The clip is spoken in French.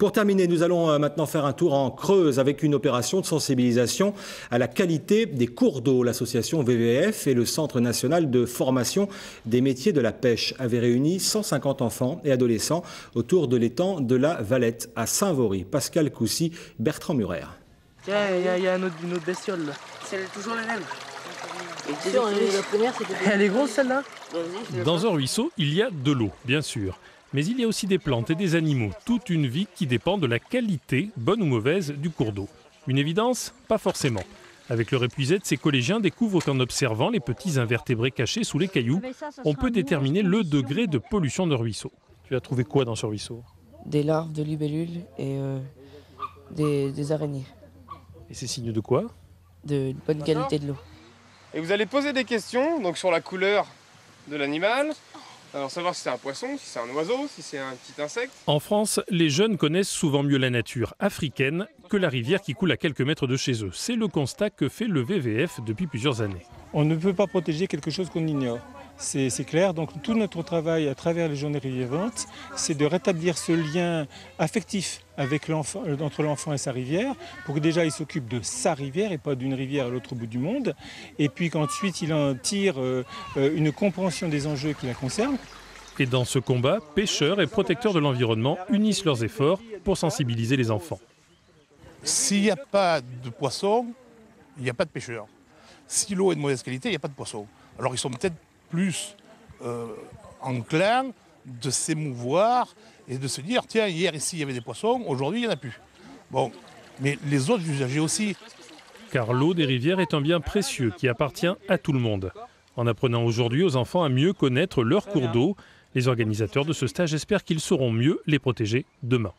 Pour terminer, nous allons maintenant faire un tour en Creuse avec une opération de sensibilisation à la qualité des cours d'eau. L'association WWF et le Centre national de formation des métiers de la pêche avaient réuni 150 enfants et adolescents autour de l'étang de la Valette à Saint-Vaury. Pascal Coussy, Bertrand Murer. Tiens, il y a une autre bestiole là. C'est toujours la même. La première, elle est grosse celle-là. Dans un ruisseau, il y a de l'eau, bien sûr. Mais il y a aussi des plantes et des animaux, toute une vie qui dépend de la qualité, bonne ou mauvaise, du cours d'eau. Une évidence? Pas forcément. Avec leur épuisette, ces collégiens découvrent qu'en observant les petits invertébrés cachés sous les cailloux, on peut déterminer le degré de pollution d'un ruisseau. Tu as trouvé quoi dans ce ruisseau? Des larves de libellules et des araignées. Et c'est signe de quoi? De bonne qualité de l'eau. Et vous allez poser des questions donc sur la couleur de l'animal. Alors savoir si c'est un poisson, si c'est un oiseau, si c'est un petit insecte. En France, les jeunes connaissent souvent mieux la nature africaine que la rivière qui coule à quelques mètres de chez eux. C'est le constat que fait le WWF depuis plusieurs années. On ne peut pas protéger quelque chose qu'on ignore. C'est clair, donc tout notre travail à travers les journées vivantes, c'est de rétablir ce lien affectif avec entre l'enfant et sa rivière, pour que déjà il s'occupe de sa rivière et pas d'une rivière à l'autre bout du monde, et puis qu'ensuite il en tire une compréhension des enjeux qui la concernent. Et dans ce combat, pêcheurs et protecteurs de l'environnement unissent leurs efforts pour sensibiliser les enfants. S'il n'y a pas de poissons, il n'y a pas de pêcheurs. Si l'eau est de mauvaise qualité, il n'y a pas de poissons. Alors ils sont peut-être plus enclin de s'émouvoir et de se dire tiens, hier ici il y avait des poissons, aujourd'hui il n'y en a plus. Bon, mais les autres usagers aussi. Car l'eau des rivières est un bien précieux qui appartient à tout le monde. En apprenant aujourd'hui aux enfants à mieux connaître leurs cours d'eau, les organisateurs de ce stage espèrent qu'ils sauront mieux les protéger demain.